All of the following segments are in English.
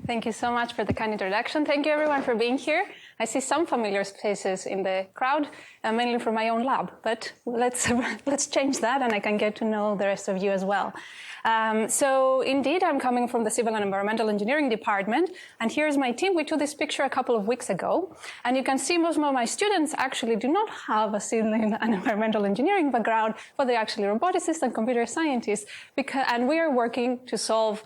Thank you so much for the kind introduction. Thank you everyone for being here. I see some familiar faces in the crowd, mainly from my own lab, but let's change that and I can get to know the rest of you as well. So indeed, I'm coming from the Civil and Environmental Engineering department, and here's my team. We took this picture a couple of weeks ago, and you can see most of my students actually do not have a civil and environmental engineering background, but they're actually roboticists and computer scientists, and we are working to solve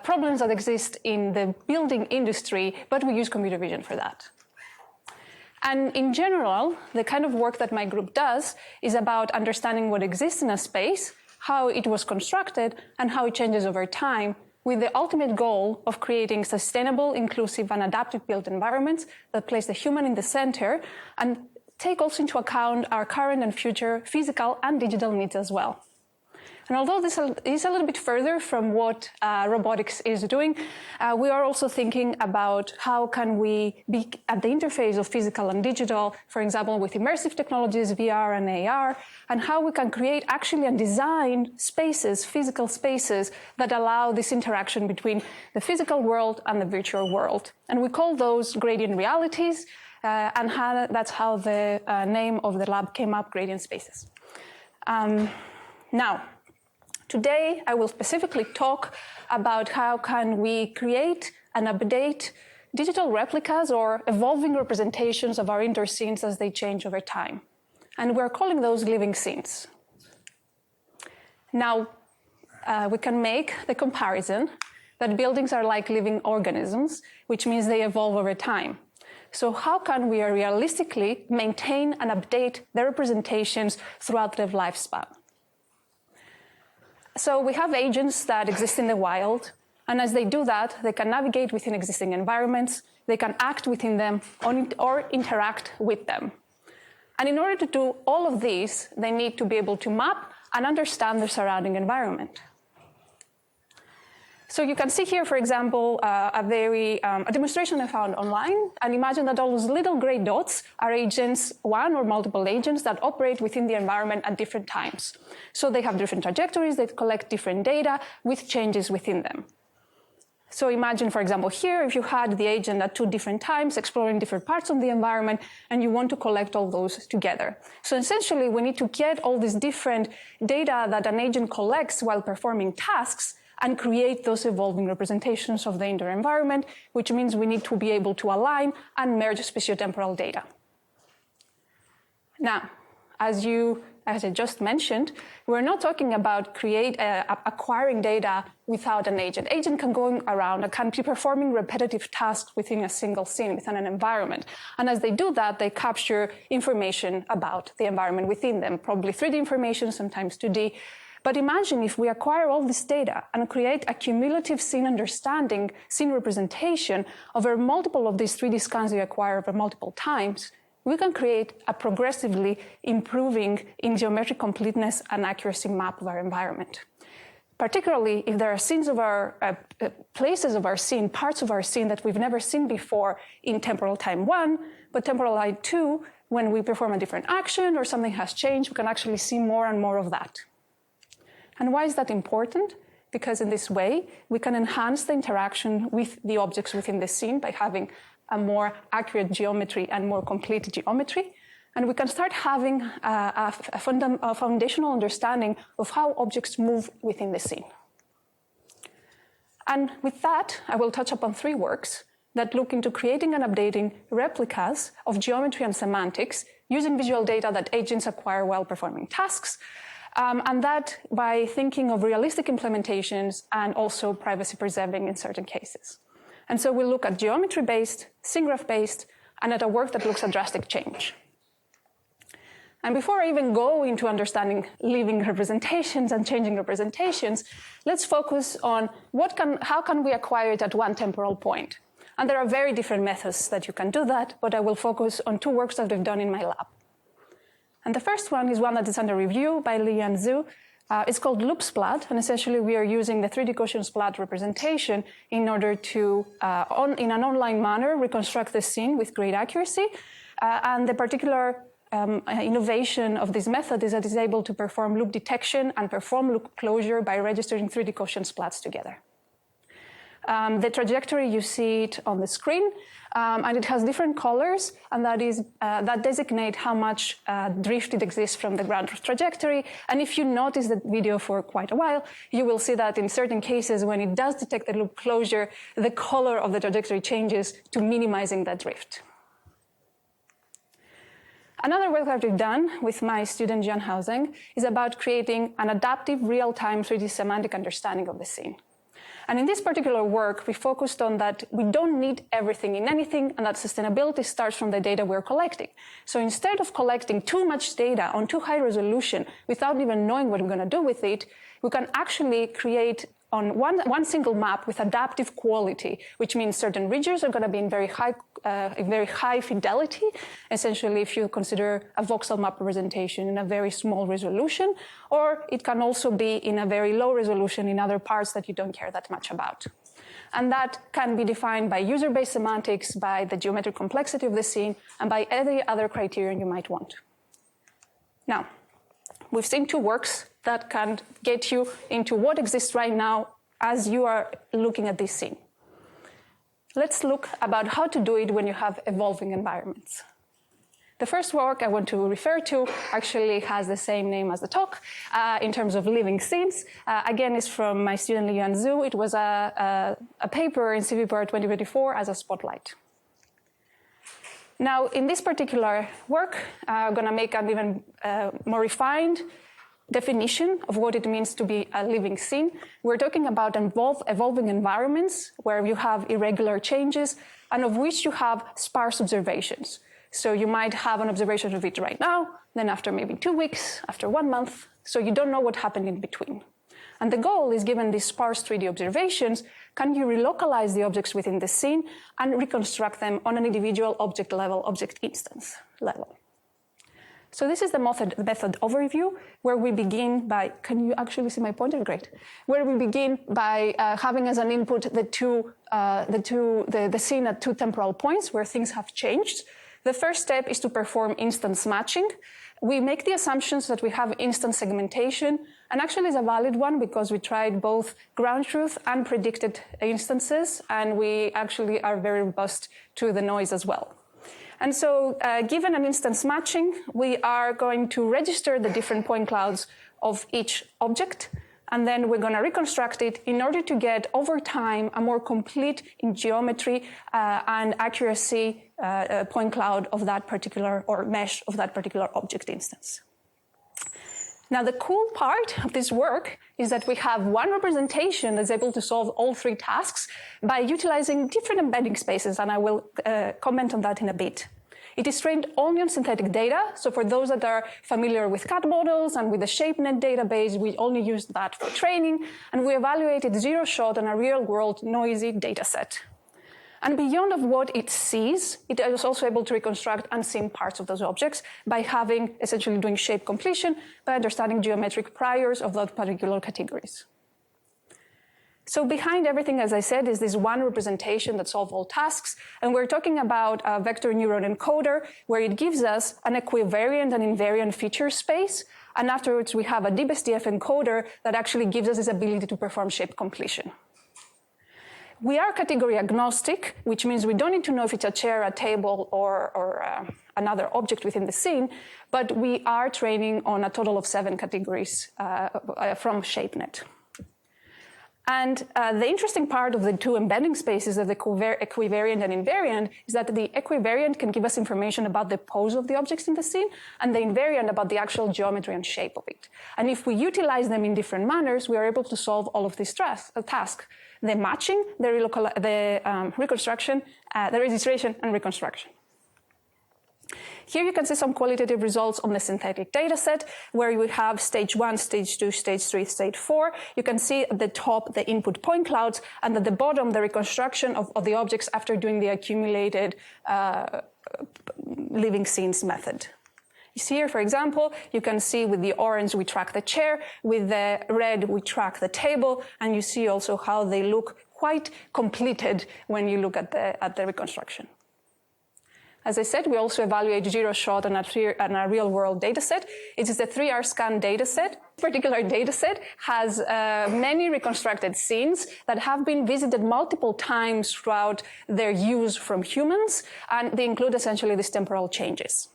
problems that exist in the building industry, but we use computer vision for that. And in general, the kind of work that my group does is about understanding what exists in a space, how it was constructed, and how it changes over time, with the ultimate goal of creating sustainable, inclusive, and adaptive built environments that place the human in the center and take also into account our current and future physical and digital needs as well. And although this is a little bit further from what robotics is doing, we are also thinking about how can we be at the interface of physical and digital, for example, with immersive technologies, VR and AR, and how we can create actually and design spaces, physical spaces, that allow this interaction between the physical world and the virtual world. And we call those gradient realities, and that's how the name of the lab came up, Gradient Spaces. Now, today, I will specifically talk about how can we create and update digital replicas or evolving representations of our indoor scenes as they change over time. And we're calling those living scenes. Now, we can make the comparison that buildings are like living organisms, which means they evolve over time. So how can we realistically maintain and update their representations throughout their lifespan? So we have agents that exist in the wild, and as they do that, they can navigate within existing environments, they can act within them, or interact with them. And in order to do all of these, they need to be able to map and understand their surrounding environment. So you can see here, for example, a demonstration I found online, and imagine that all those little gray dots are agents, one or multiple agents that operate within the environment at different times. So they have different trajectories, they collect different data with changes within them. So imagine, for example, here, if you had the agent at 2 different times exploring different parts of the environment, and you want to collect all those together. So essentially, we need to get all this different data that an agent collects while performing tasks and create those evolving representations of the indoor environment, which means we need to be able to align and merge spatiotemporal data. Now, as I just mentioned, we're not talking about acquiring data without an agent. Agent can go around and can be performing repetitive tasks within a single scene, within an environment. And as they do that, they capture information about the environment within them, probably 3D information, sometimes 2D. But imagine if we acquire all this data and create a cumulative scene understanding, scene representation over multiple of these 3D scans we acquire over multiple times, we can create a progressively improving in geometric completeness and accuracy map of our environment. Particularly if there are scenes of our, places of our scene, parts of our scene that we've never seen before in temporal time 1, but temporal time 2, when we perform a different action or something has changed, we can actually see more and more of that. And why is that important? Because in this way, we can enhance the interaction with the objects within the scene by having a more accurate geometry and more complete geometry. And we can start having a foundational understanding of how objects move within the scene. And with that, I will touch upon 3 works that look into creating and updating replicas of geometry and semantics using visual data that agents acquire while performing tasks, and that by thinking of realistic implementations and also privacy preserving in certain cases. And so we'll look at geometry-based, scene graph-based, and at a work that looks at drastic change. And before I even go into understanding living representations and changing representations, let's focus on how can we acquire it at one temporal point. And there are very different methods that you can do that, but I will focus on 2 works that we've done in my lab. And the first one is one that is under review by Li and Zhu. It's called Loop Splat, and essentially we are using the 3D Gaussian splat representation in order to, in an online manner, reconstruct the scene with great accuracy. And the particular innovation of this method is that it's able to perform loop detection and perform loop closure by registering 3D Gaussian splats together. The trajectory, you see it on the screen, and it has different colors, and that designate how much drift it exists from the ground trajectory. And if you notice the video for quite a while, you will see that in certain cases, when it does detect the loop closure, the color of the trajectory changes to minimizing that drift. Another work that we've done with my student Jan Housing is about creating an adaptive real-time 3D semantic understanding of the scene. And in this particular work, we focused on that we don't need everything in anything, and that sustainability starts from the data we're collecting. So instead of collecting too much data on too high resolution without even knowing what we're going to do with it, we can actually create on one single map with adaptive quality, which means certain regions are going to be in very high fidelity. Essentially, if you consider a voxel map representation in a very small resolution, or it can also be in a very low resolution in other parts that you don't care that much about. And that can be defined by user-based semantics, by the geometric complexity of the scene, and by any other criterion you might want. Now, we've seen two works that can get you into what exists right now as you are looking at this scene. Let's look about how to do it when you have evolving environments. The first work I want to refer to actually has the same name as the talk in terms of living scenes. Again, it's from my student Lian Zhu. It was a paper in CVPR 2024 as a spotlight. Now, in this particular work, I'm going to make an even more refined definition of what it means to be a living scene. We're talking about evolving environments where you have irregular changes and of which you have sparse observations. So you might have an observation of it right now, then after maybe 2 weeks, after 1 month, so you don't know what happened in between. And the goal is, given these sparse 3D observations, can you relocalize the objects within the scene and reconstruct them on an individual object level, object instance level? So this is the method overview, where we begin by, can you actually see my pointer? Great. Where we begin by having as an input the scene at 2 temporal points where things have changed. The first step is to perform instance matching. We make the assumptions that we have instance segmentation, and actually is a valid one because we tried both ground truth and predicted instances, and we actually are very robust to the noise as well. And so, given an instance matching, we are going to register the different point clouds of each object, and then we're going to reconstruct it in order to get, over time, a more complete in geometry and accuracy point cloud of that particular, or mesh of that particular object instance. Now, the cool part of this work is that we have one representation that's able to solve all 3 tasks by utilizing different embedding spaces, and I will comment on that in a bit. It is trained only on synthetic data, so for those that are familiar with CAD models and with the ShapeNet database, we only use that for training, and we evaluated zero-shot on a real-world noisy data set. And beyond of what it sees, it is also able to reconstruct unseen parts of those objects by having, essentially doing shape completion, by understanding geometric priors of those particular categories. So behind everything, as I said, is this one representation that solves all tasks. And we're talking about a vector neuron encoder, where it gives us an equivariant and invariant feature space. And afterwards, we have a DBSDF encoder that actually gives us this ability to perform shape completion. We are category agnostic, which means we don't need to know if it's a chair, a table, or another object within the scene, but we are training on a total of 7 categories from ShapeNet. And the interesting part of the 2 embedding spaces of the equivariant and invariant is that the equivariant can give us information about the pose of the objects in the scene, and the invariant about the actual geometry and shape of it. And if we utilize them in different manners, we are able to solve all of these tasks. The matching, the reconstruction, the registration, and reconstruction. Here you can see some qualitative results on the synthetic data set, where you have stage 1, stage 2, stage 3, stage 4. You can see at the top the input point clouds, and at the bottom the reconstruction of the objects after doing the accumulated living scenes method. You see here, for example, you can see with the orange we track the chair, with the red we track the table, and you see also how they look quite completed when you look at the reconstruction. As I said, we also evaluate zero-shot on a real-world dataset. It is a 3R scan dataset. This particular dataset has many reconstructed scenes that have been visited multiple times throughout their use from humans, and they include essentially these temporal changes.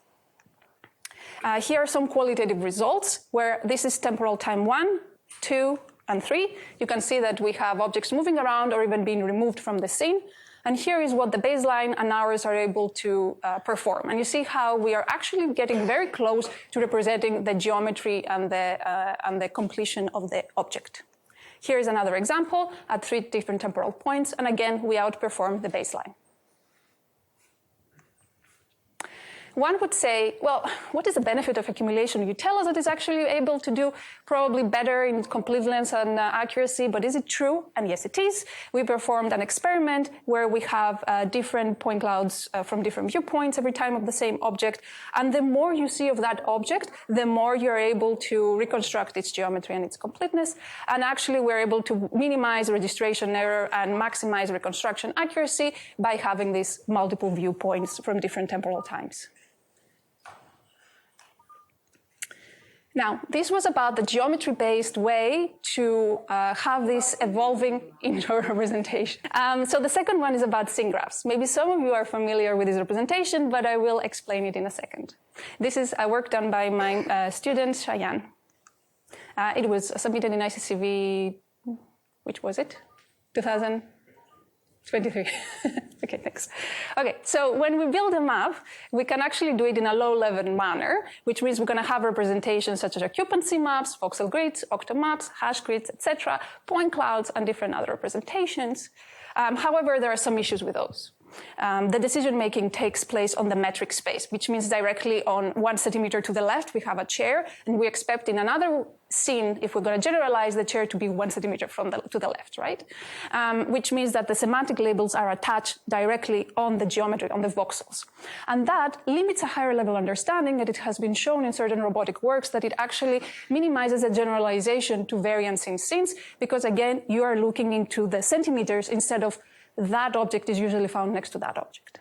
Here are some qualitative results, where this is temporal time 1, 2, and 3. You can see that we have objects moving around or even being removed from the scene. And here is what the baseline and ours are able to perform. And you see how we are actually getting very close to representing the geometry and the completion of the object. Here is another example at 3 different temporal points. And again, we outperform the baseline. One would say, well, what is the benefit of accumulation? You tell us that it's actually able to do probably better in completeness and accuracy, but is it true? And yes, it is. We performed an experiment where we have different point clouds from different viewpoints every time of the same object. And the more you see of that object, the more you're able to reconstruct its geometry and its completeness. And actually, we're able to minimize registration error and maximize reconstruction accuracy by having these multiple viewpoints from different temporal times. Now, this was about the geometry-based way to have this evolving indoor representation. So the second one is about scene graphs. Maybe some of you are familiar with this representation, but I will explain it in a second. This is a work done by my student, Cheyenne. It was submitted in ICCV, which was it? 2023. Okay, thanks. Okay, so when we build a map, we can actually do it in a low-level manner, which means we're going to have representations such as occupancy maps, voxel grids, octomaps, hash grids, etc., point clouds, and different other representations. However, there are some issues with those. The decision-making takes place on the metric space, which means directly on 1 centimeter to the left, we have a chair, and we expect in another scene, if we're going to generalize the chair to be 1 centimeter to the left, right? Which means that the semantic labels are attached directly on the geometry, on the voxels. And that limits a higher level understanding, and it has been shown in certain robotic works that it actually minimizes a generalization to variance in scenes, because again, you are looking into the centimeters instead of that object is usually found next to that object.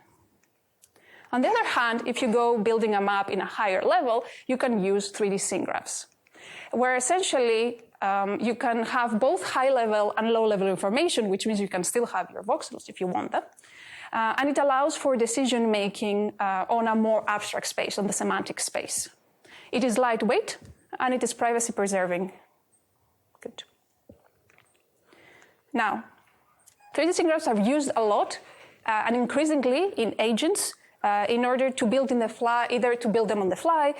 On the other hand, if you go building a map in a higher level, you can use 3D scene graphs, where essentially you can have both high-level and low-level information, which means you can still have your voxels if you want them. And it allows for decision-making on a more abstract space, on the semantic space. It is lightweight, and it is privacy-preserving. Good. Now, 3D scene graphs are used a lot and increasingly in agents in order to build in the fly, either to build them on the fly,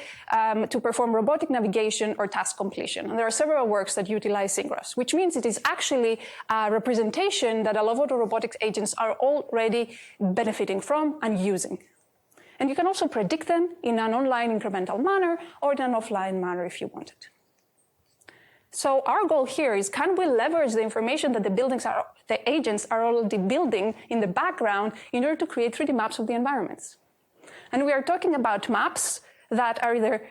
to perform robotic navigation or task completion. And there are several works that utilize scene graphs, which means it is actually a representation that a lot of robotics agents are already benefiting from and using. And you can also predict them in an online incremental manner or in an offline manner if you want it. So our goal here is, can we leverage the information that the agents are already building in the background in order to create 3D maps of the environments? And we are talking about maps that are either,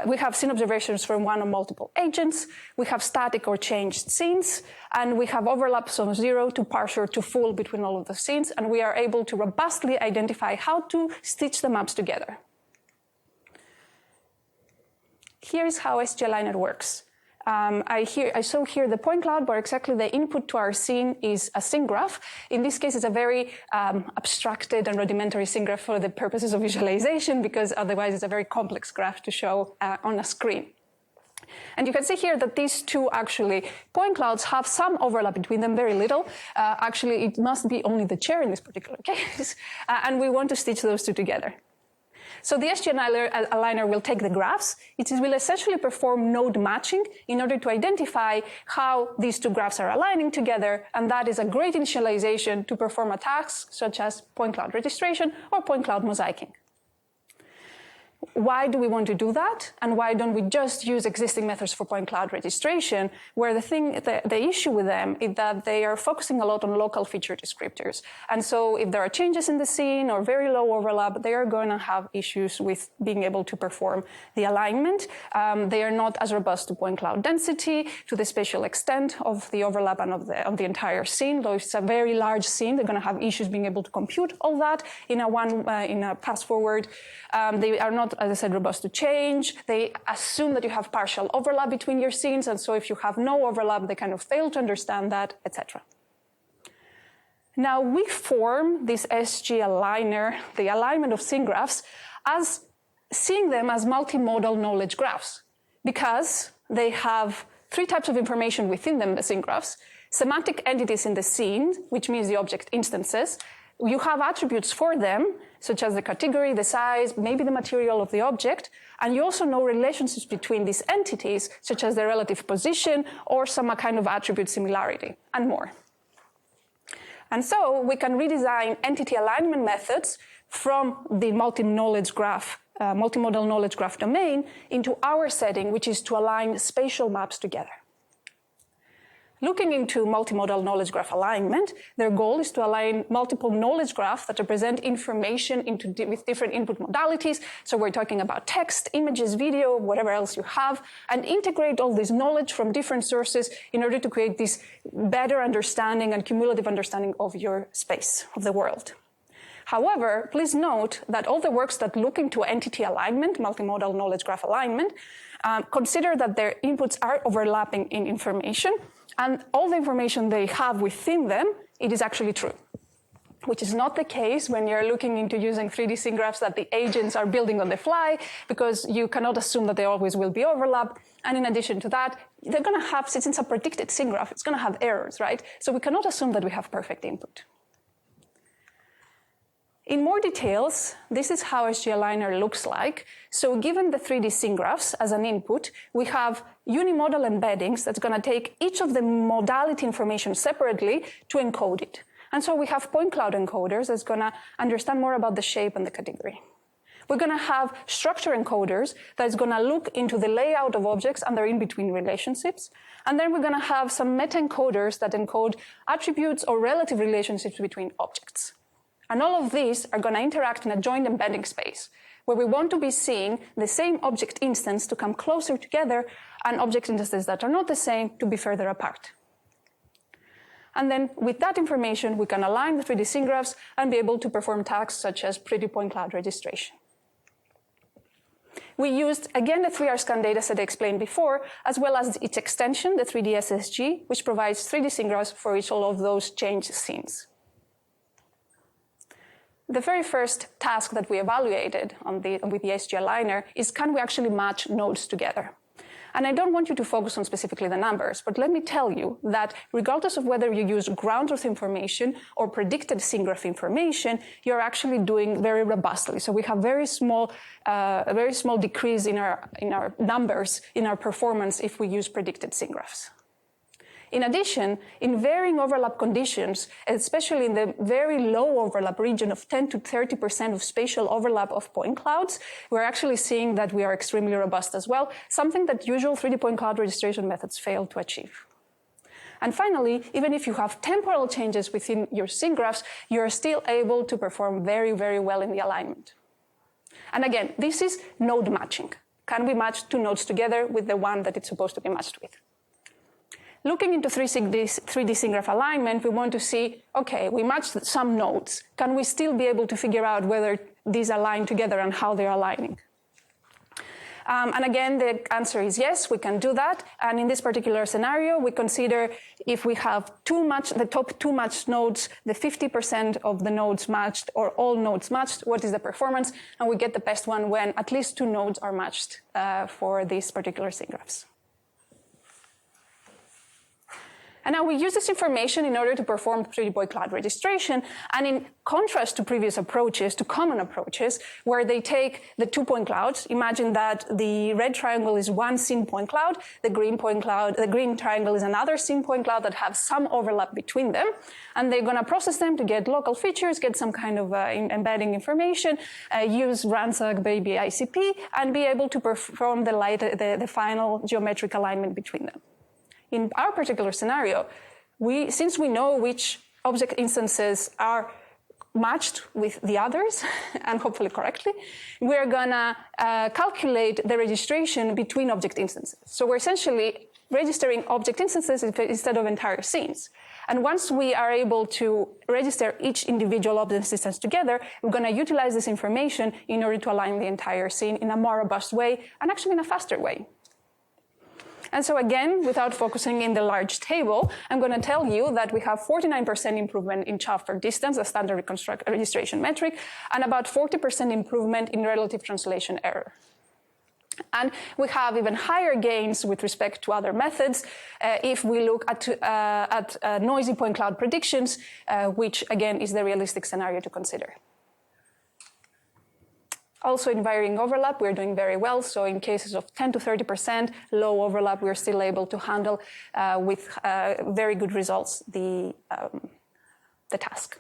we have scene observations from one or multiple agents, we have static or changed scenes, and we have overlaps from 0 to partial to full between all of the scenes, and we are able to robustly identify how to stitch the maps together. Here's how SGLiner works. I show here the point cloud, but exactly the input to our scene is a scene graph. In this case, it's a very abstracted and rudimentary scene graph for the purposes of visualization, because otherwise it's a very complex graph to show on a screen. And you can see here that these two actually point clouds have some overlap between them, very little. Actually, it must be only the chair in this particular case, and we want to stitch those two together. So the SGLiner will take the graphs. It will essentially perform node matching in order to identify how these two graphs are aligning together, and that is a great initialization to perform a task such as point cloud registration or point cloud mosaicing. why do we want to do that? And why don't we just use existing methods for point cloud registration, where the issue with them is that they are focusing a lot on local feature descriptors. And so if there are changes in the scene or very low overlap, they are going to have issues with being able to perform the alignment. They are not as robust to point cloud density, to the spatial extent of the overlap and of the entire scene. Though it's a very large scene, they're going to have issues being able to compute all that in a pass forward. They are not, as I said, robust to change. They assume that you have partial overlap between your scenes, and so if you have no overlap, they kind of fail to understand that, etc. Now, we form this SG aligner, the alignment of scene graphs, as seeing them as multimodal knowledge graphs, because they have three types of information within them, the scene graphs: semantic entities in the scene, which means the object instances. You have attributes for them, such as the category, the size, maybe the material of the object, and you also know relationships between these entities, such as their relative position or some kind of attribute similarity, and more. And so we can redesign entity alignment methods from the multi-knowledge graph, multimodal knowledge graph domain into our setting, which is to align spatial maps together. Looking into multimodal knowledge graph alignment, their goal is to align multiple knowledge graphs that represent information with different input modalities. So we're talking about text, images, video, whatever else you have, and integrate all this knowledge from different sources in order to create this better understanding and cumulative understanding of your space, of the world. However, please note that all the works that look into entity alignment, multimodal knowledge graph alignment, consider that their inputs are overlapping in information, and all the information they have within them, it is actually true, which is not the case when you're looking into using 3D scene graphs that the agents are building on the fly, because you cannot assume that there always will be overlap. And in addition to that, they're going to have, since it's a predicted scene graph, it's going to have errors, right? So we cannot assume that we have perfect input. In more details, this is how SG Aligner looks like. So given the 3D scene graphs as an input, we have unimodal embeddings that's going to take each of the modality information separately to encode it. And so we have point cloud encoders that's going to understand more about the shape and the category. We're going to have structure encoders that's going to look into the layout of objects and their in-between relationships. And then we're going to have some meta-encoders that encode attributes or relative relationships between objects. And all of these are going to interact in a joint embedding space, where we want to be seeing the same object instance to come closer together and object instances that are not the same to be further apart. And then with that information, we can align the 3D scene graphs and be able to perform tasks such as pretty point cloud registration. We used, again, the 3R scan dataset I explained before, as well as its extension, the 3D SSG, which provides 3D scene graphs for each of those changed scenes. The very first task that we evaluated with the SG Aligner is, can we actually match nodes together? And I don't want you to focus on specifically the numbers, but let me tell you that regardless of whether you use ground truth information or predicted scene graph information, you're actually doing very robustly. So we have very small decrease in our numbers, in our performance if we use predicted scene graphs. In addition, in varying overlap conditions, especially in the very low overlap region of 10 to 30% of spatial overlap of point clouds, we're actually seeing that we are extremely robust as well, something that usual 3D point cloud registration methods fail to achieve. And finally, even if you have temporal changes within your scene graphs, you're still able to perform very, very well in the alignment. And again, this is node matching. Can we match two nodes together with the one that it's supposed to be matched with? Looking into 3D scene graph alignment, we want to see, okay, we matched some nodes. Can we still be able to figure out whether these align together and how they're aligning? And again, the answer is yes, we can do that. And in this particular scenario, we consider if we have the top two matched nodes, the 50% of the nodes matched or all nodes matched, what is the performance? And we get the best one when at least two nodes are matched for these particular scene graphs. And now we use this information in order to perform 3D point cloud registration. And in contrast to previous approaches, to common approaches, where they take the 2 point clouds, imagine that the red triangle is one scene point cloud, the green triangle is another scene point cloud that have some overlap between them. And they're going to process them to get local features, get some kind of embedding information, use Ransack, baby ICP, and be able to perform the final geometric alignment between them. In our particular scenario, since we know which object instances are matched with the others, and hopefully correctly, we're going to calculate the registration between object instances. So we're essentially registering object instances instead of entire scenes. And once we are able to register each individual object instance together, we're going to utilize this information in order to align the entire scene in a more robust way, and actually in a faster way. And so again, without focusing in the large table, I'm going to tell you that we have 49% improvement in chaff per distance, a standard registration metric, and about 40% improvement in relative translation error. And we have even higher gains with respect to other methods if we look at noisy point cloud predictions, which again is the realistic scenario to consider. Also in varying overlap, we're doing very well. So in cases of 10 to 30% low overlap, we're still able to handle with very good results the task.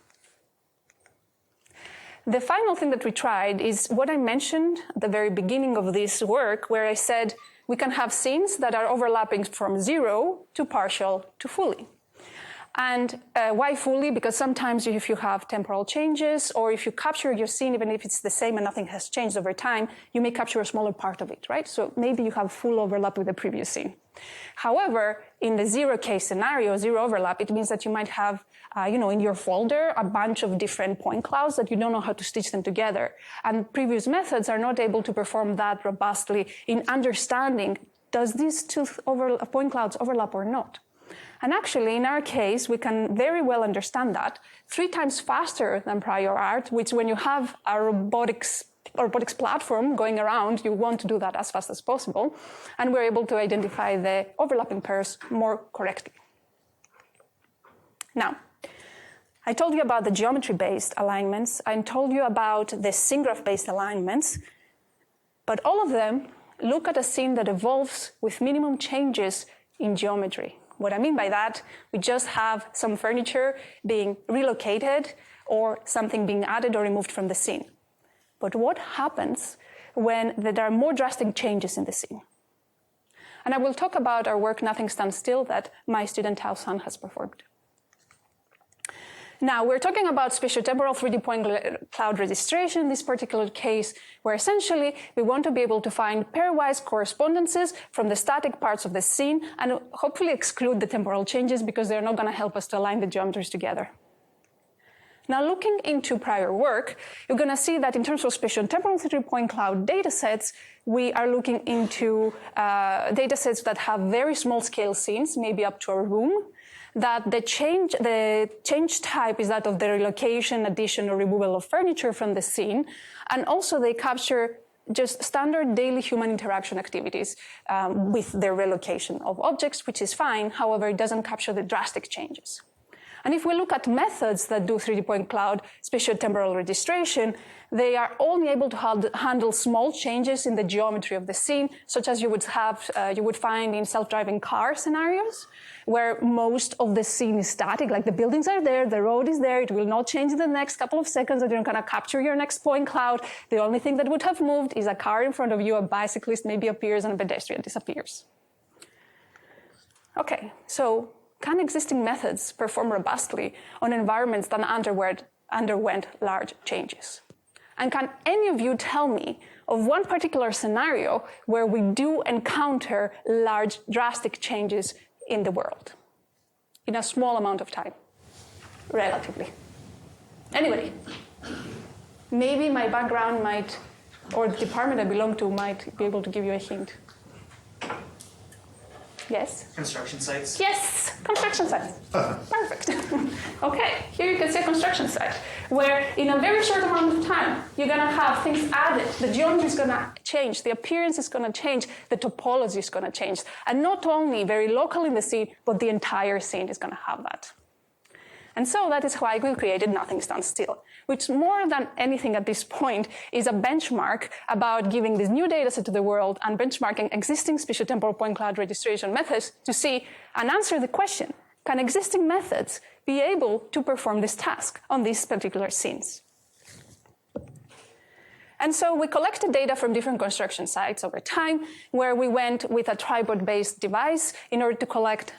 The final thing that we tried is what I mentioned at the very beginning of this work, where I said we can have scenes that are overlapping from 0 to partial to fully. And why fully? Because sometimes if you have temporal changes, or if you capture your scene, even if it's the same and nothing has changed over time, you may capture a smaller part of it, right? So maybe you have full overlap with the previous scene. However, in the 0 case scenario, 0 overlap, it means that you might have, in your folder, a bunch of different point clouds that you don't know how to stitch them together. And previous methods are not able to perform that robustly in understanding, does these two point clouds overlap or not? And actually, in our case, we can very well understand that 3 times faster than prior art, which when you have a robotics platform going around, you want to do that as fast as possible. And we're able to identify the overlapping pairs more correctly. Now, I told you about the geometry-based alignments. I told you about the scene graph-based alignments. But all of them look at a scene that evolves with minimum changes in geometry. What I mean by that, we just have some furniture being relocated or something being added or removed from the scene. But what happens when there are more drastic changes in the scene? And I will talk about our work, Nothing Stands Still, that my student Tao San has performed. Now, we're talking about spatiotemporal 3D point cloud registration in this particular case, where essentially we want to be able to find pairwise correspondences from the static parts of the scene and hopefully exclude the temporal changes because they're not going to help us to align the geometries together. Now, looking into prior work, you're going to see that in terms of spatiotemporal 3D point cloud datasets, we are looking into datasets that have very small scale scenes, maybe up to a room, that the change type is that of the relocation, addition, or removal of furniture from the scene. And also they capture just standard daily human interaction activities with their relocation of objects, which is fine. However, it doesn't capture the drastic changes. And if we look at methods that do 3D point cloud spatiotemporal registration, they are only able to handle small changes in the geometry of the scene, such as you would find in self-driving car scenarios, where most of the scene is static, like the buildings are there, the road is there, it will not change in the next couple of seconds, and you're going to capture your next point cloud. The only thing that would have moved is a car in front of you, a bicyclist maybe appears, and a pedestrian disappears. Okay, so can existing methods perform robustly on environments that underwent large changes? And can any of you tell me of one particular scenario where we do encounter large, drastic changes in the world in a small amount of time, relatively? Anybody? Maybe my background might, or the department I belong to might be able to give you a hint. Yes? Construction sites? Yes, construction sites. Perfect. Okay, here you can see a construction site where in a very short amount of time, you're going to have things added. The geometry is going to change. The appearance is going to change. The topology is going to change. And not only very local in the scene, but the entire scene is going to have that. And so that is why we created Nothing Stands Still, which more than anything at this point is a benchmark about giving this new data set to the world and benchmarking existing spatiotemporal point cloud registration methods to see and answer the question, can existing methods be able to perform this task on these particular scenes? And so we collected data from different construction sites over time, where we went with a tripod-based device in order to collect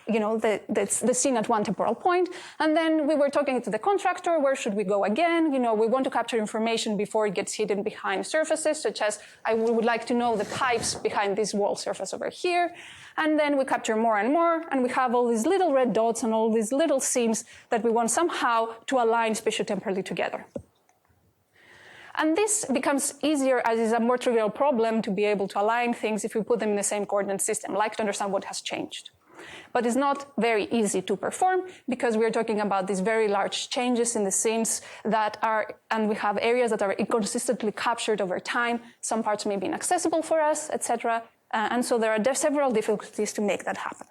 the scene at one temporal point. And then we were talking to the contractor, where should we go again? We want to capture information before it gets hidden behind surfaces, such as I would like to know the pipes behind this wall surface over here. And then we capture more and more, and we have all these little red dots and all these little seams that we want somehow to align spatiotemporally together. And this becomes easier as is a more trivial problem to be able to align things if we put them in the same coordinate system, like to understand what has changed. But it's not very easy to perform because we're talking about these very large changes in the scenes and we have areas that are inconsistently captured over time. Some parts may be inaccessible for us, etc. And so there are several difficulties to make that happen.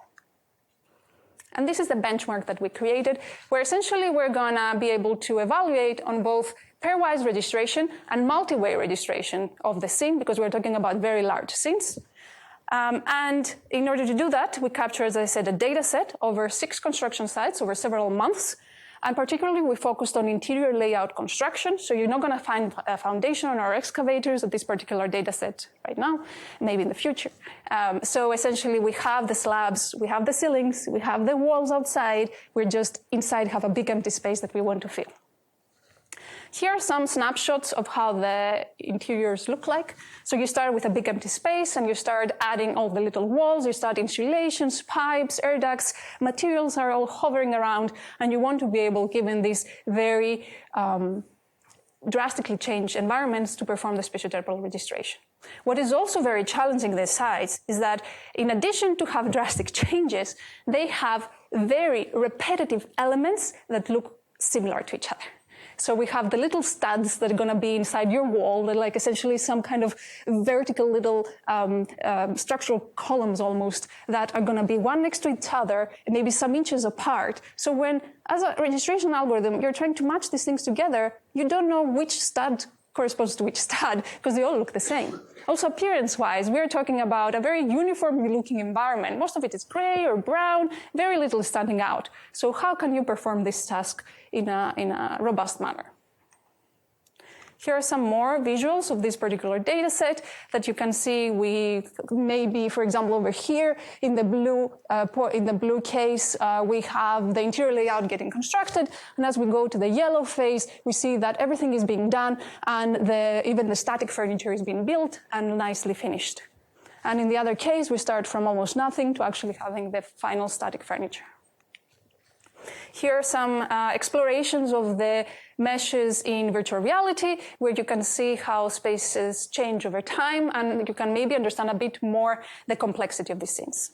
And this is the benchmark that we created, where essentially we're gonna be able to evaluate on both pairwise registration and multi-way registration of the scene, because we're talking about very large scenes. And in order to do that, we capture, as I said, a data set over 6 construction sites over several months. And particularly, we focused on interior layout construction. So you're not going to find a foundation on our excavators at this particular data set right now, maybe in the future. So essentially, we have the slabs, we have the ceilings, we have the walls outside. We're just inside have a big empty space that we want to fill. Here are some snapshots of how the interiors look like. So you start with a big empty space and you start adding all the little walls, you start insulations, pipes, air ducts, materials are all hovering around, and you want to be able, given these very drastically changed environments, to perform the spatiotemporal registration. What is also very challenging in these sites is that in addition to have drastic changes, they have very repetitive elements that look similar to each other. So we have the little studs that are going to be inside your wall, that like essentially some kind of vertical little structural columns almost that are going to be one next to each other, maybe some inches apart. So when, as a registration algorithm, you're trying to match these things together, you don't know which stud corresponds to which stud because they all look the same. Also, appearance-wise, we're talking about a very uniform-looking environment. Most of it is gray or brown, very little is standing out. So how can you perform this task in a robust manner? Here are some more visuals of this particular data set that you can see. We maybe, for example, over here in the blue case, we have the interior layout getting constructed. And as we go to the yellow phase, we see that everything is being done and even the static furniture is being built and nicely finished. And in the other case, we start from almost nothing to actually having the final static furniture. Here are some explorations of the meshes in virtual reality, where you can see how spaces change over time, and you can maybe understand a bit more the complexity of these scenes.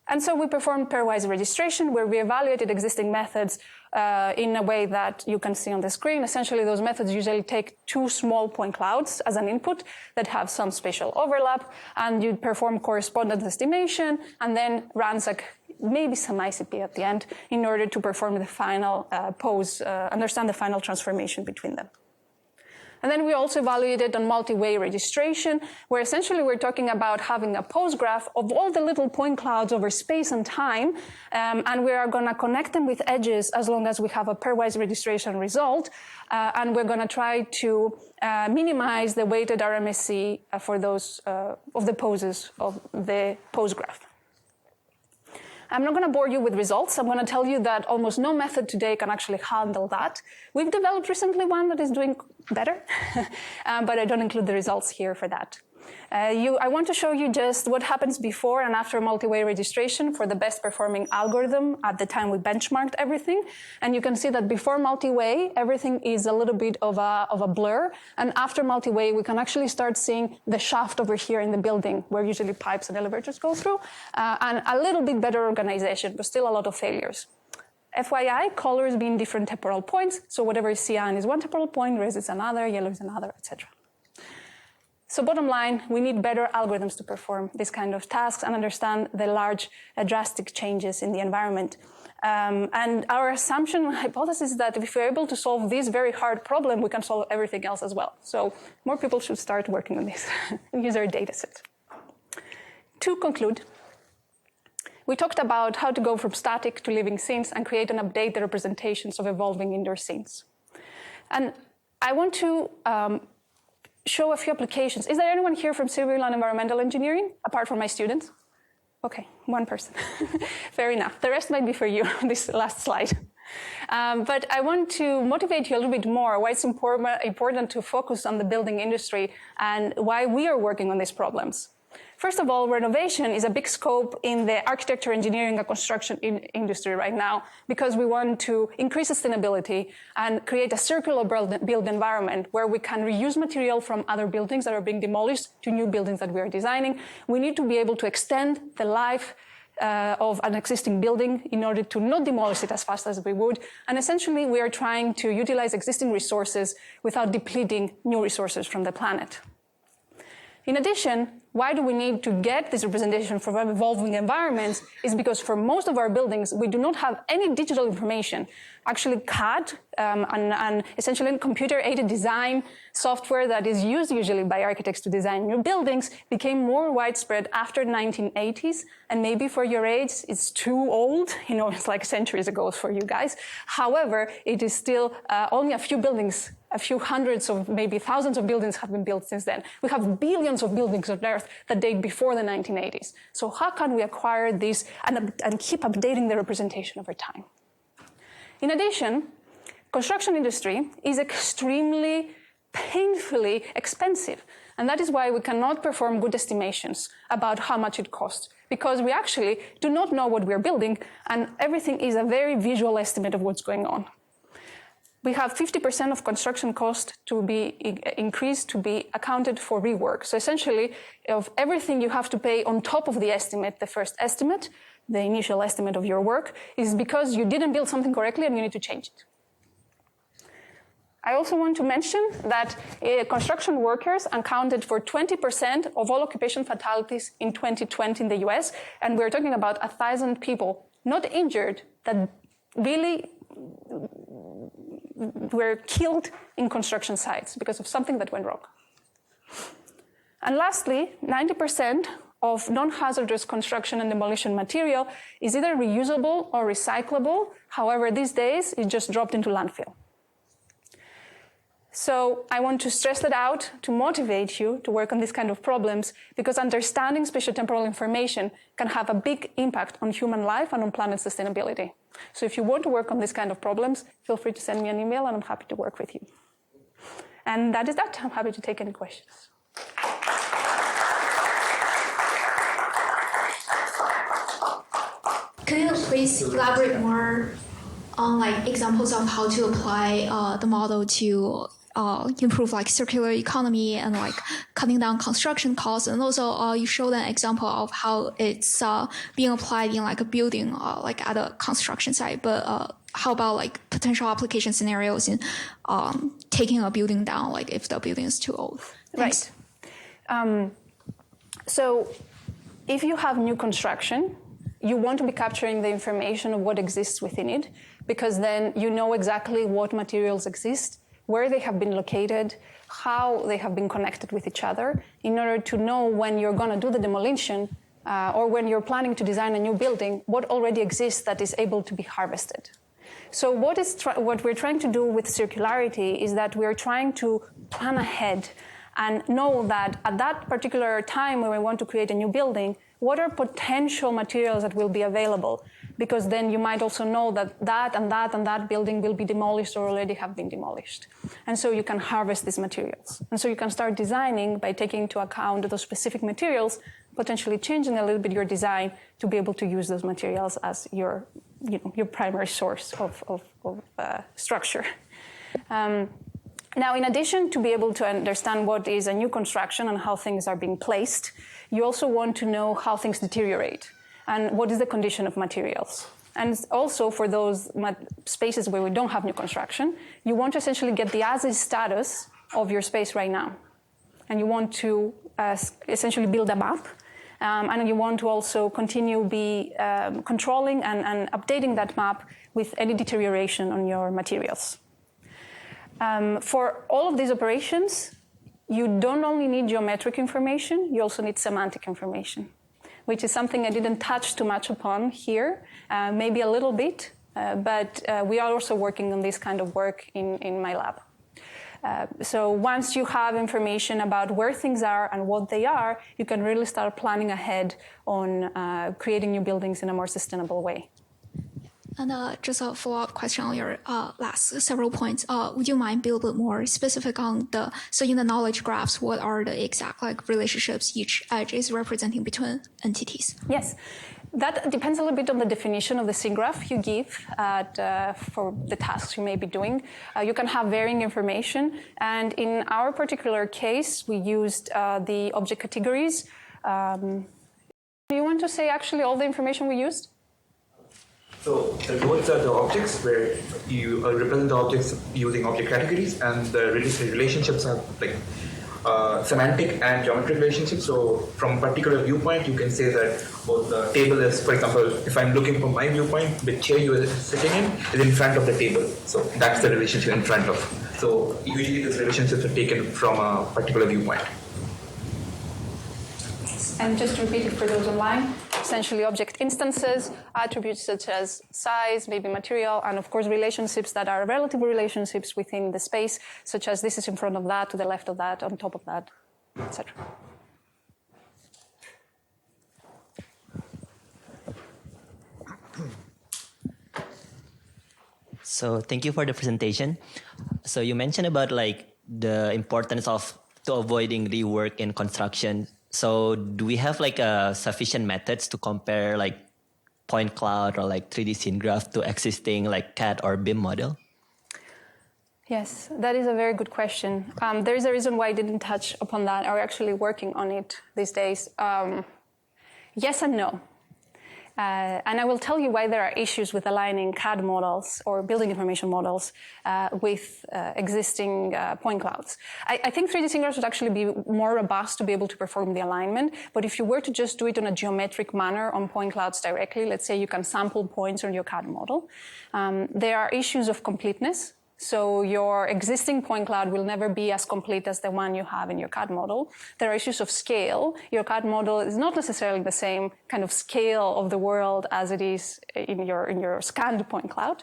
And so we performed pairwise registration, where we evaluated existing methods in a way that you can see on the screen. Essentially, those methods usually take 2 small point clouds as an input that have some spatial overlap, and you perform correspondence estimation, and then ransack maybe some ICP at the end in order to perform the final understand the final transformation between them. And then we also evaluated on multi-way registration, where essentially we're talking about having a pose graph of all the little point clouds over space and time, and we are going to connect them with edges as long as we have a pairwise registration result, and we're going to try to minimize the weighted RMSE for those of the poses of the pose graph. I'm not going to bore you with results. I'm going to tell you that almost no method today can actually handle that. We've developed recently one that is doing better, but I don't include the results here for that. I want to show you just what happens before and after multi-way registration for the best performing algorithm at the time we benchmarked everything. And you can see that before multi-way, everything is a little bit of a blur. And after multi-way, we can actually start seeing the shaft over here in the building where usually pipes and elevators go through, and a little bit better organization, but still a lot of failures. FYI, colors being different temporal points. So whatever is cyan is one temporal point, red is another, yellow is another, etc. So bottom line, we need better algorithms to perform this kind of tasks and understand the large drastic changes in the environment. And our assumption hypothesis is that if we're able to solve this very hard problem, we can solve everything else as well. So more people should start working on this and use our data set. To conclude, we talked about how to go from static to living scenes and create and update the representations of evolving indoor scenes. And I want to show a few applications. Is there anyone here from civil and environmental engineering, apart from my students? Okay, one person. Fair enough. The rest might be for you, this last slide. But I want to motivate you a little bit more why it's important to focus on the building industry and why we are working on these problems. First of all, renovation is a big scope in the architecture, engineering, and construction industry right now because we want to increase sustainability and create a circular built environment where we can reuse material from other buildings that are being demolished to new buildings that we are designing. We need to be able to extend the life of an existing building in order to not demolish it as fast as we would. And essentially, we are trying to utilize existing resources without depleting new resources from the planet. In addition, why do we need to get this representation from evolving environments is because for most of our buildings, we do not have any digital information. Actually, CAD and essentially computer-aided design software that is used usually by architects to design new buildings became more widespread after the 1980s. And maybe for your age, it's too old. You know, it's like centuries ago for you guys. However, it is still only a few buildings, a few hundreds of maybe thousands of buildings have been built since then. We have billions of buildings on Earth that date before the 1980s. So how can we acquire this and keep updating the representation over time? In addition, construction industry is extremely painfully expensive. And that is why we cannot perform good estimations about how much it costs, because we actually do not know what we're building, and everything is a very visual estimate of what's going on. We have 50% of construction cost to be increased to be accounted for rework. So essentially, of everything you have to pay on top of the estimate, the first estimate, the initial estimate of your work, is because you didn't build something correctly and you need to change it. I also want to mention that construction workers accounted for 20% of all occupation fatalities in 2020 in the US, and we're talking about 1,000 people, not injured, that really were killed in construction sites because of something that went wrong. And lastly, 90% of non-hazardous construction and demolition material is either reusable or recyclable. However, these days, it just dropped into landfill. So I want to stress that out to motivate you to work on these kind of problems, because understanding spatiotemporal information can have a big impact on human life and on planet sustainability. So if you want to work on these kind of problems, feel free to send me an email and I'm happy to work with you. And that is that. I'm happy to take any questions. Could you please elaborate more on like examples of how to apply the model to improve like circular economy and like cutting down construction costs, and also you showed an example of how it's being applied in like a building like at a construction site, but how about like potential application scenarios in taking a building down, like if the building is too old? Thanks. Right. So if you have new construction, you want to be capturing the information of what exists within it, because then you know exactly what materials exist, where they have been located, how they have been connected with each other, in order to know when you're going to do the demolition or when you're planning to design a new building, what already exists that is able to be harvested. So what we're trying to do with circularity is that we're trying to plan ahead and know that at that particular time when we want to create a new building, what are potential materials that will be available? Because then you might also know that that and that and that building will be demolished or already have been demolished. And so you can harvest these materials. And so you can start designing by taking into account those specific materials, potentially changing a little bit your design to be able to use those materials as your primary source of structure. Now, in addition to be able to understand what is a new construction and how things are being placed, you also want to know how things deteriorate and what is the condition of materials. And also for those spaces where we don't have new construction, you want to essentially get the as-is status of your space right now. And you want to essentially build a map. And you want to also continue be controlling and updating that map with any deterioration on your materials. For all of these operations, you don't only need geometric information, you also need semantic information, which is something I didn't touch too much upon here, maybe a little bit, but we are also working on this kind of work in my lab. So once you have information about where things are and what they are, you can really start planning ahead on creating new buildings in a more sustainable way. And just a follow-up question on your last several points. Would you mind be a little bit more specific on so in the knowledge graphs, what are the exact relationships each edge is representing between entities? Yes. That depends a little bit on the definition of the scene graph you give for the tasks you may be doing. You can have varying information, and in our particular case, we used the object categories. Do you want to say actually all the information we used? So the nodes are the objects where you represent the objects using object categories, and the relationships are like semantic and geometric relationships. So from a particular viewpoint, you can say that both the table is, for example, if I'm looking from my viewpoint, the chair you are sitting in is in front of the table. So that's the relationship in front of. So usually these relationships are taken from a particular viewpoint. And just to repeat it for those online, essentially object instances, attributes such as size, maybe material, and of course relationships that are relative relationships within the space, such as this is in front of that, to the left of that, on top of that, etc. So thank you for the presentation. So you mentioned about the importance of avoiding rework in construction. So do we have sufficient methods to compare point cloud or 3D scene graph to existing CAD or BIM model? Yes, that is a very good question. There is a reason why I didn't touch upon that. We're actually working on it these days. Yes and no. And I will tell you why there are issues with aligning CAD models or building information models with existing point clouds. I think 3D scene graphs would actually be more robust to be able to perform the alignment, but if you were to just do it in a geometric manner on point clouds directly, let's say you can sample points on your CAD model, there are issues of completeness. So your existing point cloud will never be as complete as the one you have in your CAD model. There are issues of scale. Your CAD model is not necessarily the same kind of scale of the world as it is in your scanned point cloud.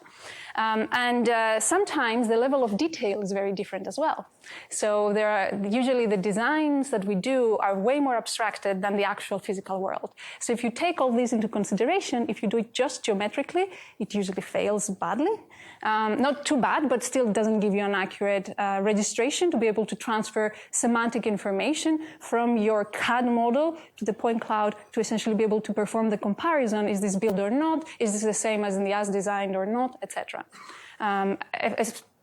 Sometimes the level of detail is very different as well. So there are usually the designs that we do are way more abstracted than the actual physical world. So if you take all these into consideration, if you do it just geometrically, it usually fails badly. Not too bad, but still doesn't give you an accurate registration to be able to transfer semantic information from your CAD model to the point cloud to essentially be able to perform the comparison. Is this built or not? Is this the same as in the as designed or not, etc.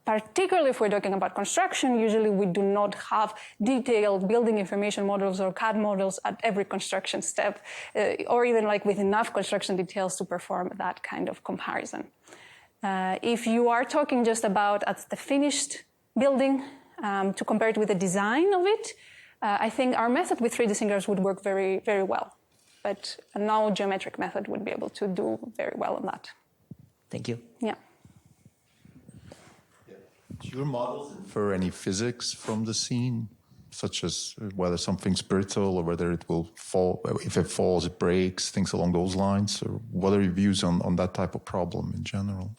Particularly if we're talking about construction, usually we do not have detailed building information models or CAD models at every construction step, or even with enough construction details to perform that kind of comparison. If you are talking just about at the finished building to compare it with the design of it, I think our method with 3D scene graphs would work very, very well. But no geometric method would be able to do very well on that. Thank you. Yeah. Do your models infer any physics from the scene, such as whether something's brittle or whether it will fall, if it falls, it breaks, things along those lines? Or what are your views on that type of problem in general?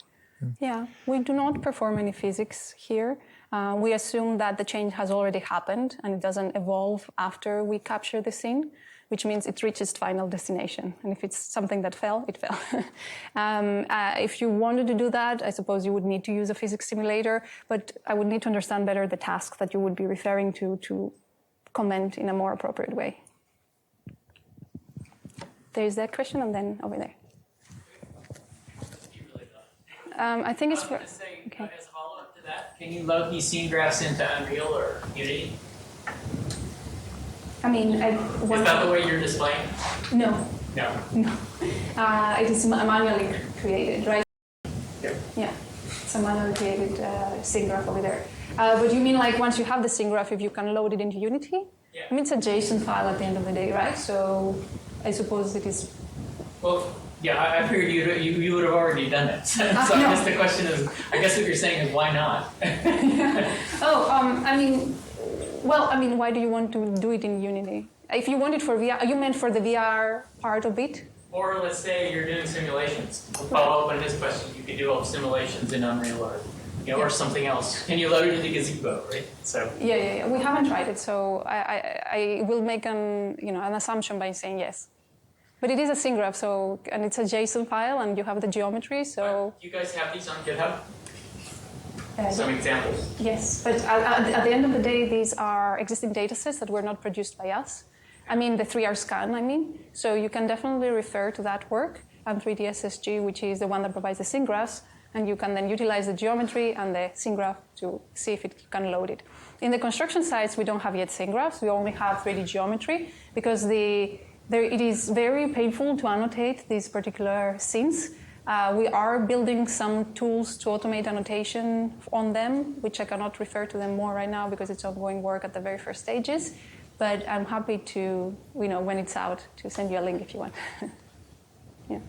Yeah, we do not perform any physics here. We assume that the change has already happened and it doesn't evolve after we capture the scene, which means it reaches final destination. And if it's something that fell, it fell. If you wanted to do that, I suppose you would need to use a physics simulator, but I would need to understand better the tasks that you would be referring to comment in a more appropriate way. There's that question, and then over there. I think it's for... Say, okay. As a follow-up to that, can you load these scene graphs into Unreal or Unity? I mean, Is that the way you're displaying? No. No. No. It is manually created, right? Yeah. Yeah. It's a manually created scene graph over there. But you mean like once you have the scene graph, if you can load it into Unity? Yeah. I mean, it's a JSON file at the end of the day, right? So I suppose it is. Well, yeah, I figured you would have already done it. So I No. guess the question is, I guess what you're saying is why not? Why do you want to do it in Unity? If you want it for VR, you meant for the VR part of it? Or let's say you're doing simulations. We'll follow up on this question. You could do all simulations in Unreal or something else. Can you load it into Gazebo, right? So Yeah. We haven't tried it, so I will make an assumption by saying yes. But it is a scene graph, and it's a JSON file, and you have the geometry, so. you guys have these on GitHub? Some Yeah. examples. Yes, but at the end of the day, these are existing data sets that were not produced by us. I mean, the 3R scan, So you can definitely refer to that work, and 3DSSG, which is the one that provides the scene graphs, and you can then utilize the geometry and the scene graph to see if it can load it. In the construction sites, we don't have yet scene graphs. We only have 3D geometry, because it is very painful to annotate these particular scenes. We are building some tools to automate annotation on them, which I cannot refer to them more right now because it's ongoing work at the very first stages. But I'm happy to, when it's out, to send you a link if you want. Yeah.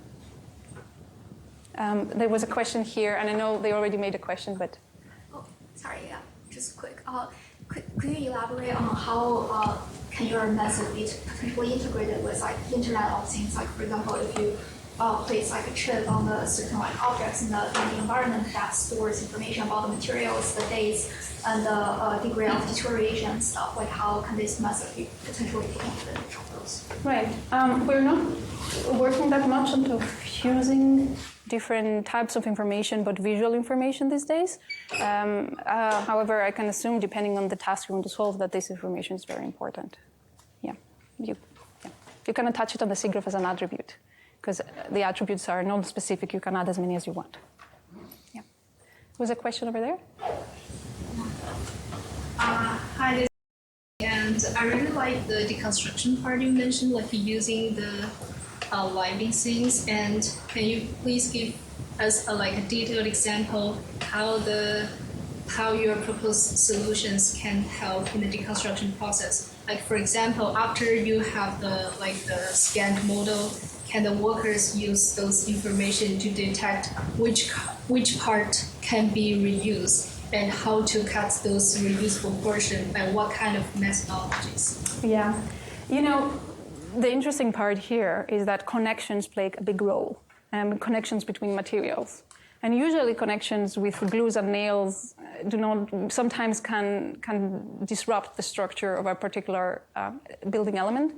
There was a question here, and I know they already made a question, but. Oh, sorry, yeah, just quick. Could you elaborate on how can your method be potentially integrated with like Internet of Things? Like, for example, if you place like a chip on the certain like objects in the environment that stores information about the materials, the dates, and the degree of deterioration and stuff. Like, how can this method be potentially taken advantage of those? Right. We're not working that much into fusing different types of information, but visual information these days. However, I can assume, depending on the task you want to solve, that this information is very important. Yeah. You can attach it on the scene graph as an attribute, because the attributes are non-specific. You can add as many as you want. Yeah. Was a question over there? Hi, and I really like the deconstruction part you mentioned, like using the living things. And can you please give us a detailed example how your proposed solutions can help in the deconstruction process? Like, for example, after you have the scanned model, can the workers use those information to detect which part can be reused, and how to cut those reusable portions, and what kind of methodologies? Yeah. The interesting part here is that connections play a big role, connections between materials. And usually connections with glues and nails sometimes can disrupt the structure of a particular building element.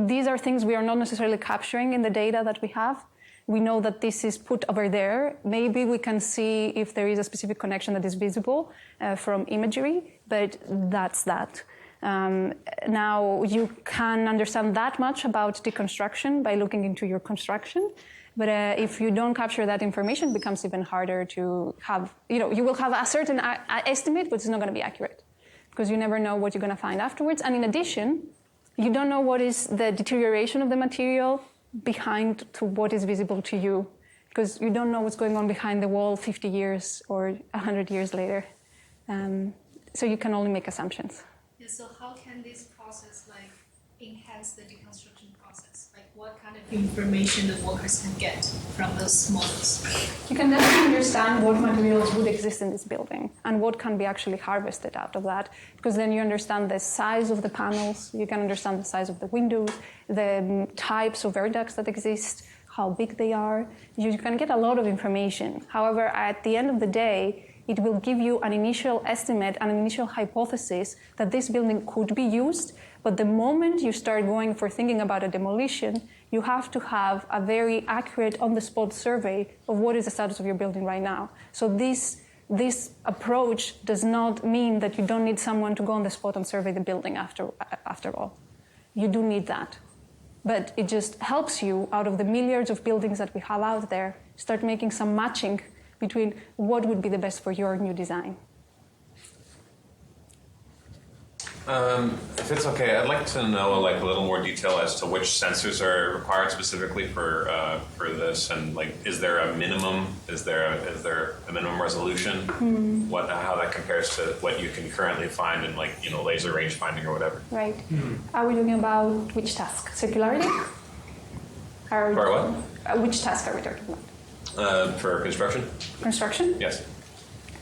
These are things we are not necessarily capturing in the data that we have. We know that this is put over there. Maybe we can see if there is a specific connection that is visible from imagery, but that's that. Now, you can understand that much about deconstruction by looking into your construction, but if you don't capture that information, it becomes even harder to have, you will have a certain estimate, but it's not going to be accurate, because you never know what you're going to find afterwards. And in addition, you don't know what is the deterioration of the material behind to what is visible to you, because you don't know what's going on behind the wall 50 years or 100 years later. So you can only make assumptions. Yeah, so how can this process enhance the deconstruction process? Like, what kind of information the workers can get from those models? You can definitely understand what materials would exist in this building and what can be actually harvested out of that, because then you understand the size of the panels, you can understand the size of the windows, the types of air ducts that exist, how big they are. You can get a lot of information. However, at the end of the day, it will give you an initial estimate and an initial hypothesis that this building could be used. But the moment you start going for thinking about a demolition, you have to have a very accurate on-the-spot survey of what is the status of your building right now. So this approach does not mean that you don't need someone to go on the spot and survey the building after all. You do need that. But it just helps you, out of the millions of buildings that we have out there, start making some matching between what would be the best for your new design. If it's okay, I'd like to know like a little more detail as to which sensors are required specifically for this, and like, is there a minimum? Is there a minimum resolution? How that compares to what you can currently find in like laser range finding or whatever? Right. Are we talking about which task? Circularity? For what? Which task are we talking about? For construction. Construction? Yes.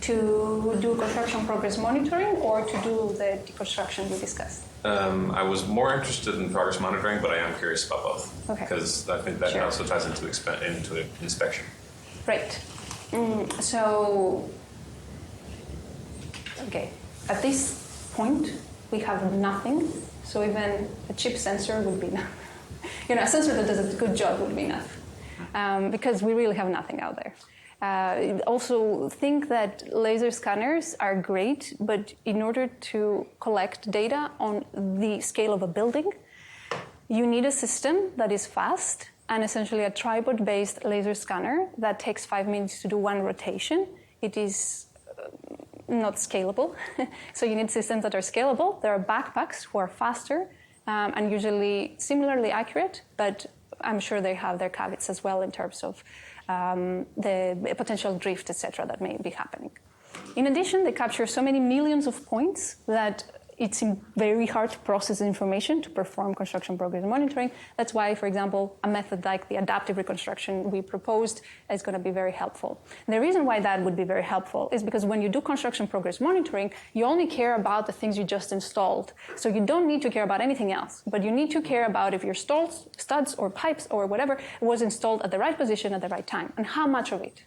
To do construction progress monitoring or to do the deconstruction we discussed? I was more interested in progress monitoring, but I am curious about both. Okay. Because I think that also ties into inspection. Right. So, okay. At this point, we have nothing. So even a cheap sensor would be enough. A sensor that does a good job would be enough. Because we really have nothing out there. Also think that laser scanners are great, but in order to collect data on the scale of a building, you need a system that is fast, and essentially a tripod-based laser scanner that takes 5 minutes to do one rotation. It is not scalable. So you need systems that are scalable. There are backpacks who are faster and usually similarly accurate, but I'm sure they have their caveats as well in terms of the potential drift, etc., that may be happening. In addition, they capture so many millions of points that it's very hard to process information to perform construction progress monitoring. That's why, for example, a method like the adaptive reconstruction we proposed is going to be very helpful. And the reason why that would be very helpful is because when you do construction progress monitoring, you only care about the things you just installed. So you don't need to care about anything else, but you need to care about if your studs or pipes or whatever was installed at the right position at the right time, and how much of it.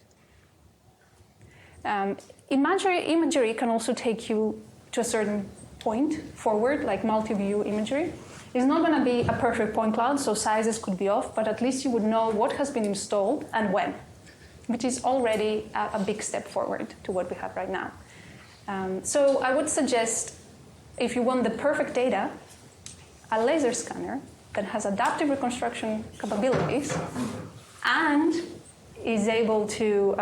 Imagery can also take you to a certain point forward, like multi-view imagery. It's not going to be a perfect point cloud, so sizes could be off, but at least you would know what has been installed and when, which is already a big step forward to what we have right now. So I would suggest, if you want the perfect data, a laser scanner that has adaptive reconstruction capabilities and is able to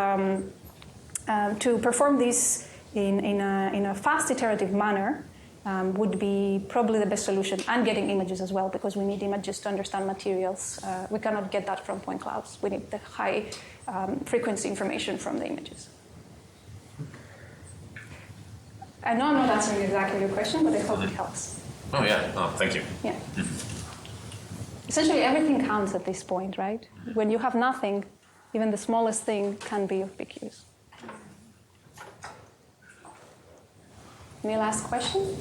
perform this in a fast iterative manner would be probably the best solution, and getting images as well, because we need images to understand materials. We cannot get that from point clouds. We need the high frequency information from the images. I know I'm not answering exactly your question, but I hope it helps. Oh, yeah. Oh, thank you. Yeah. Essentially, everything counts at this point, right? When you have nothing, even the smallest thing can be of big use. Any last question?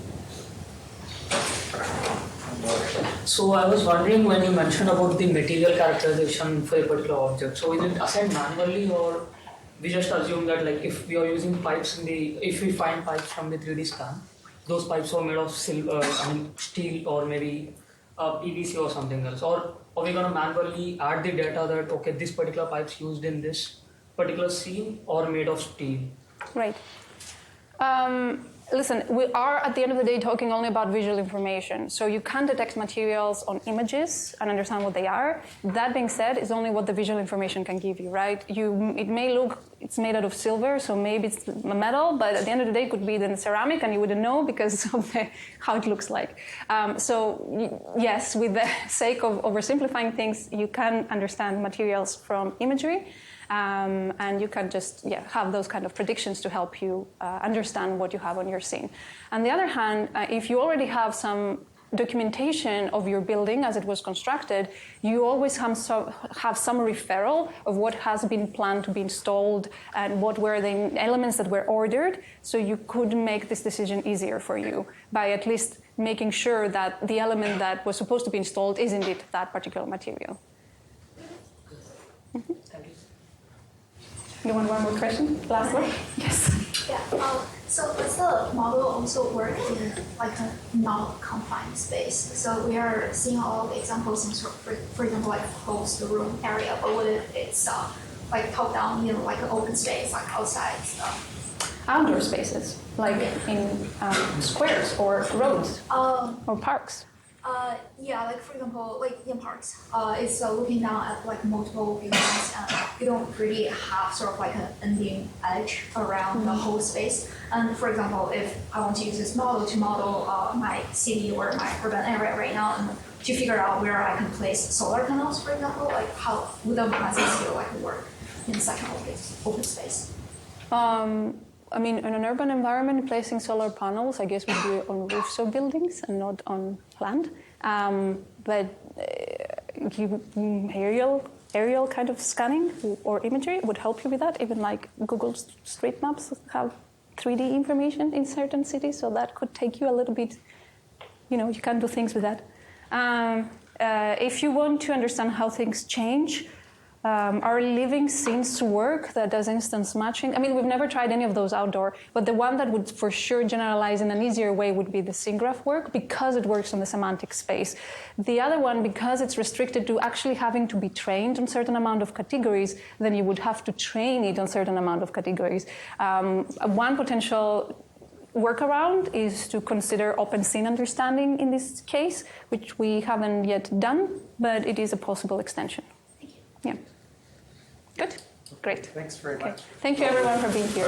So I was wondering, when you mentioned about the material characterization for a particular object, so is it assigned manually, or we just assume that like if we are using pipes if we find pipes from the 3D scan, those pipes are made of steel or maybe PVC or something else, or are we going to manually add the data that okay, this particular pipe's used in this particular scene or made of steel? Right. Listen, we are at the end of the day talking only about visual information. So you can detect materials on images and understand what they are. That being said, is only what the visual information can give you, right? It may look, it's made out of silver, so maybe it's metal, but at the end of the day it could be then ceramic and you wouldn't know because of how it looks like. So yes, with the sake of oversimplifying things, you can understand materials from imagery. And you can just have those kind of predictions to help you understand what you have on your scene. On the other hand, if you already have some documentation of your building as it was constructed, you always have some referral of what has been planned to be installed and what were the elements that were ordered, so you could make this decision easier for you by at least making sure that the element that was supposed to be installed is indeed that particular material. Mm-hmm. Thank you. You want one more question? Last one? Yes. Yeah. So does the model also work in like a non-confined space? So we are seeing all the examples in, for example, like closed room area, but what if it's like top down, like an open space, like outside stuff? Outdoor spaces, like in squares or roads or parks. Yeah, like for example, like in parks, it's looking down at like multiple buildings, and you don't really have sort of like an ending edge around the whole space. And for example, if I want to use this model to model my city or my urban area right now, and to figure out where I can place solar panels, for example, like how would the massive scale like work in such an open space? I mean, in an urban environment, placing solar panels, I guess, would be on roofs of buildings and not on land. But aerial kind of scanning or imagery would help you with that. Even like Google Street Maps have 3D information in certain cities, so that could take you a little bit. You can do things with that. If you want to understand how things change, our living scenes work that does instance matching. I mean, we've never tried any of those outdoor, but the one that would for sure generalize in an easier way would be the scene graph work because it works on the semantic space. The other one, because it's restricted to actually having to be trained on certain amount of categories, then you would have to train it on certain amount of categories. One potential workaround is to consider open scene understanding in this case, which we haven't yet done, but it is a possible extension. Yeah. Good? Great. Thanks very much. Thank you everyone for being here.